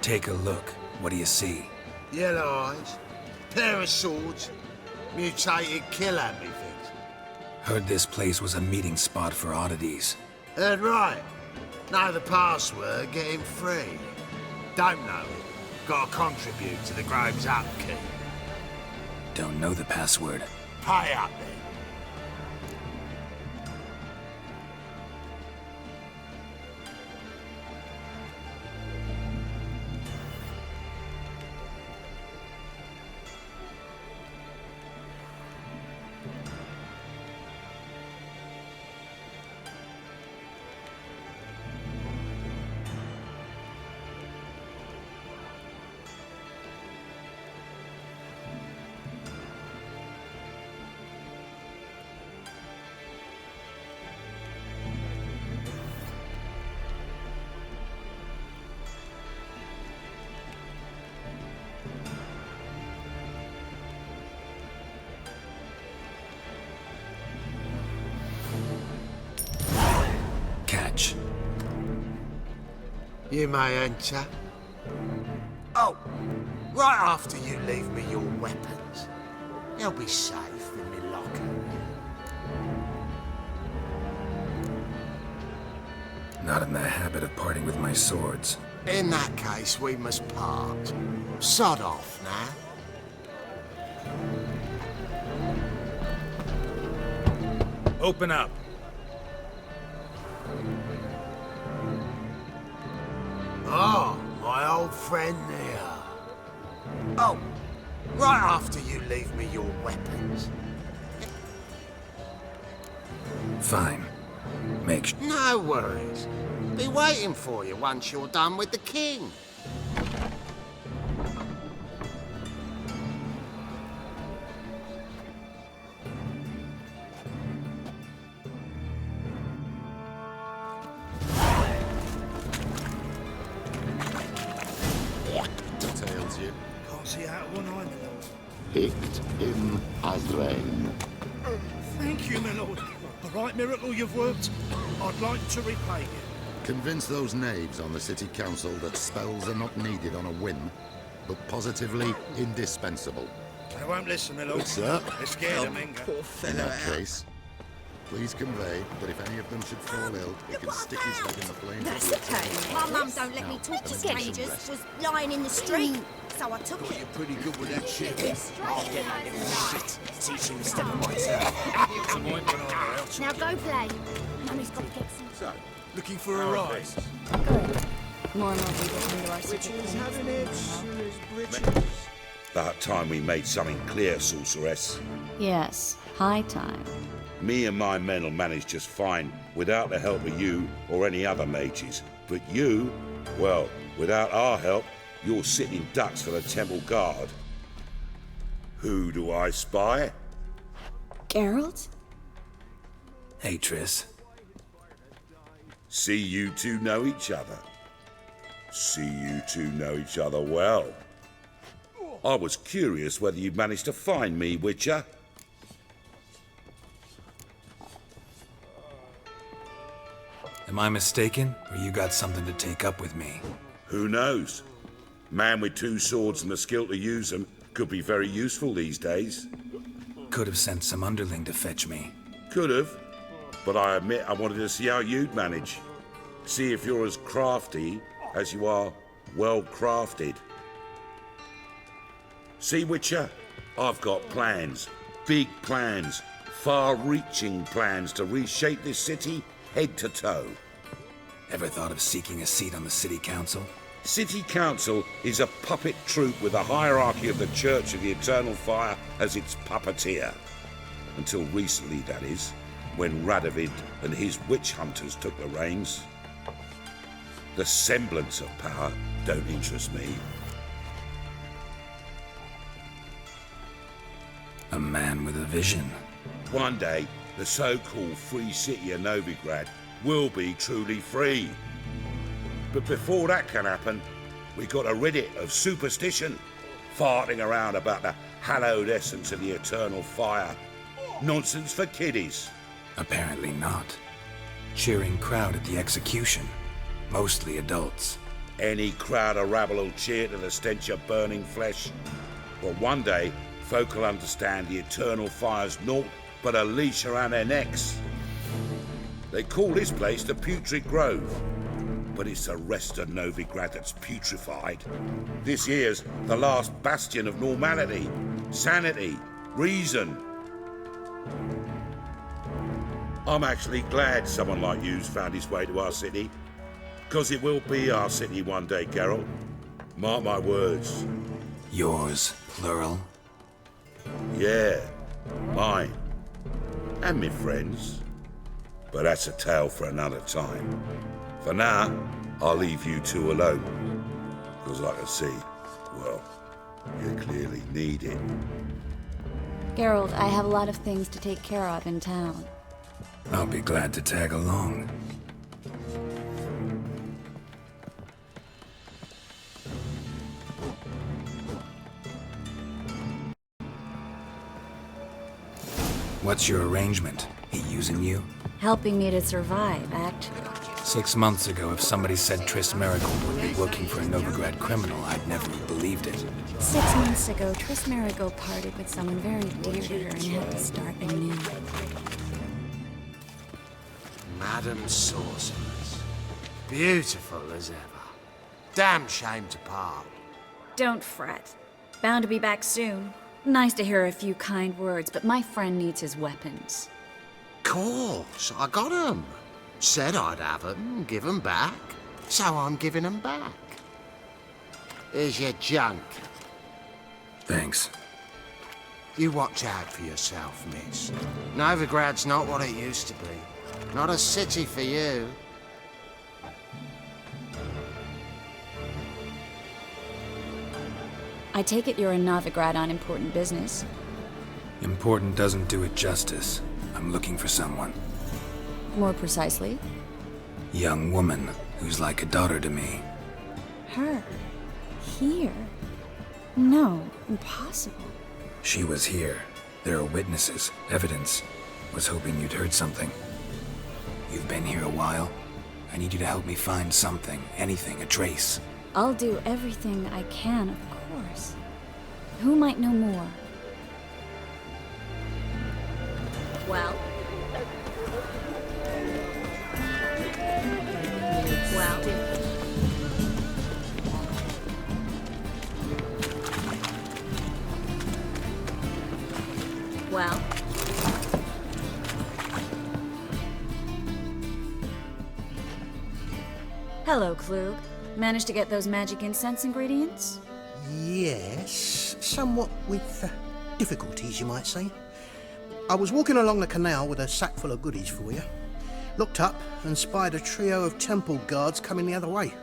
Take a look. What do you see? Yellow eyes, pair of swords, mutated killer, methinks. Heard this place was a meeting spot for oddities. Heard right. Know the password, get him free. Don't know it. Gotta contribute to the Grove's upkeep. Don't know the password. Pay up then. Catch. You may enter. Oh, right after you leave me your weapons. They'll be safe in my locker. Not in the habit of parting with my swords. In that case, we must part. Sod off now. Open up. Oh, my old friend there. Oh, right after you leave me your weapons. Fine. No worries. Be waiting for you once you're done with the king. Details you. Can't see out of one eye, my lord. Picked him as rain. Thank you, my lord. The right miracle you've worked. I'd like to repay you. Convince those knaves on the city council that spells are not needed on a whim, but positively indispensable. They won't listen, my lord. Good, sir. They're scared of Minga. In that case, please convey that if any of them should fall ill, he can stick his head in the flames. That's okay. My mum don't let me talk to strangers. Was lying in the street, so I took it. You're pretty good with that shit. I'll get that little shit. Teach him to step on myself. Now go play. Mummy's got to get some. So, looking for a rise? Good. More and more people come to our city. having it, sure as britches. About time we made something clear, sorceress. Yes, high time. Me and my men will manage just fine without the help of you or any other mages. But you, well, without our help, you're sitting ducks for the temple guard. Who do I spy? Geralt? Hey, Triss. See you two know each other. See you two know each other well. I was curious whether you'd managed to find me, Witcher. Am I mistaken, or you got something to take up with me? Who knows? Man with two swords and the skill to use them could be very useful these days. Could have sent some underling to fetch me. Could have, but I admit I wanted to see how you'd manage. See if you're as crafty as you are well-crafted. See, Witcher, I've got plans. Big plans. Far-reaching plans to reshape this city head to toe. Ever thought of seeking a seat on the city council? City Council is a puppet troupe with the hierarchy of the Church of the Eternal Fire as its puppeteer. Until recently, that is, when Radovid and his witch hunters took the reins. The semblance of power don't interest me. A man with a vision. One day, the so-called free city of Novigrad will be truly free. But before that can happen, we got to rid it of superstition, farting around about the hallowed essence of the eternal fire. Nonsense for kiddies. Apparently not. Cheering crowd at the execution. Mostly adults. Any crowd or rabble will cheer to the stench of burning flesh. But one day, folk will understand the eternal fire's naught but a leash around their necks. They call this place the Putrid Grove, but it's the rest of Novigrad that's putrefied. This here's the last bastion of normality, sanity, reason. I'm actually glad someone like you's found his way to our city, because it will be our city one day, Geralt. Mark my words. Yours, plural. Yeah, mine. And me friends. But that's a tale for another time. For now, I'll leave you two alone. Because I can see, well, you clearly need it. Geralt, I have a lot of things to take care of in town. I'll be glad to tag along. What's your arrangement? He using you? Helping me to survive, actually. 6 months ago, if somebody said Triss Merigold would be working for a Novigrad criminal, I'd never have believed it. 6 months ago, Triss Merigold parted with someone very dear to her and had to start anew. Madam Sorceress. Beautiful as ever. Damn shame to part. Don't fret. Bound to be back soon. Nice to hear a few kind words, but my friend needs his weapons. Course, I got 'em. Said I'd have 'em, give 'em back. So I'm giving 'em back. Here's your junk. Thanks. You watch out for yourself, miss. Novigrad's not what it used to be. Not a city for you. I take it you're in Novigrad on important business. Important doesn't do it justice. I'm looking for someone. More precisely? Young woman who's like a daughter to me. Her? Here? No, impossible. She was here. There are witnesses, evidence. Was hoping you'd heard something. You've been here a while. I need you to help me find something, anything, a trace. I'll do everything I can, of course. Who might know more? Well? Well? Hello, Klug. Managed to get those magic incense ingredients? Yes, somewhat with difficulties, you might say. I was walking along the canal with a sack full of goodies for you. Looked up and spied a trio of temple guards coming the other way.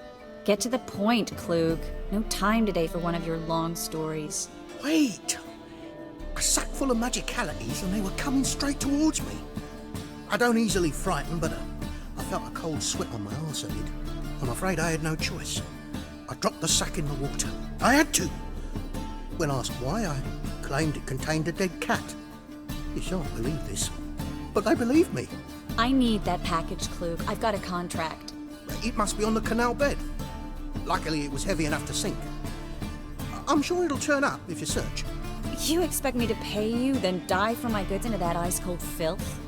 Get to the point, Klug. No time today for one of your long stories. Wait! A sack full of magicalities and they were coming straight towards me. I don't easily frighten, but I felt a cold sweat on my arse, I did. I'm afraid I had no choice. I dropped the sack in the water. I had to. When asked why, I claimed it contained a dead cat. You shan't believe this, but they believed me. I need that package, Klug. I've got a contract. It must be on the canal bed. Luckily, it was heavy enough to sink. I'm sure it'll turn up if you search. You expect me to pay you, then dive for my goods into that ice-cold filth?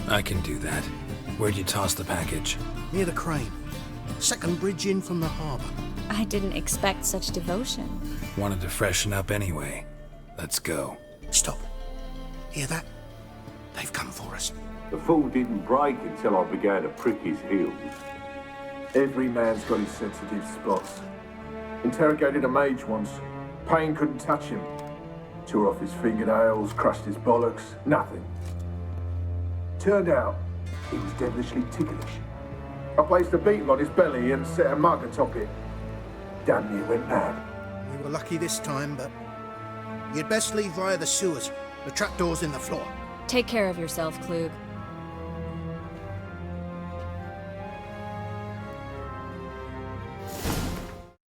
I can do that. Where'd you toss the package? Near the crane. Second bridge in from the harbour. I didn't expect such devotion. Wanted to freshen up anyway. Let's go. Stop. Hear that? They've come for us. The fall didn't break until I began to prick his heels. Every man's got his sensitive spots. Interrogated a mage once. Pain couldn't touch him. Tore off his fingernails, crushed his bollocks, nothing. Turned out, he was devilishly ticklish. I placed a beetle on his belly and set a mug atop it. Damn near went mad. We were lucky this time, but you'd best leave via the sewers. The trapdoor's in the floor. Take care of yourself, Klug.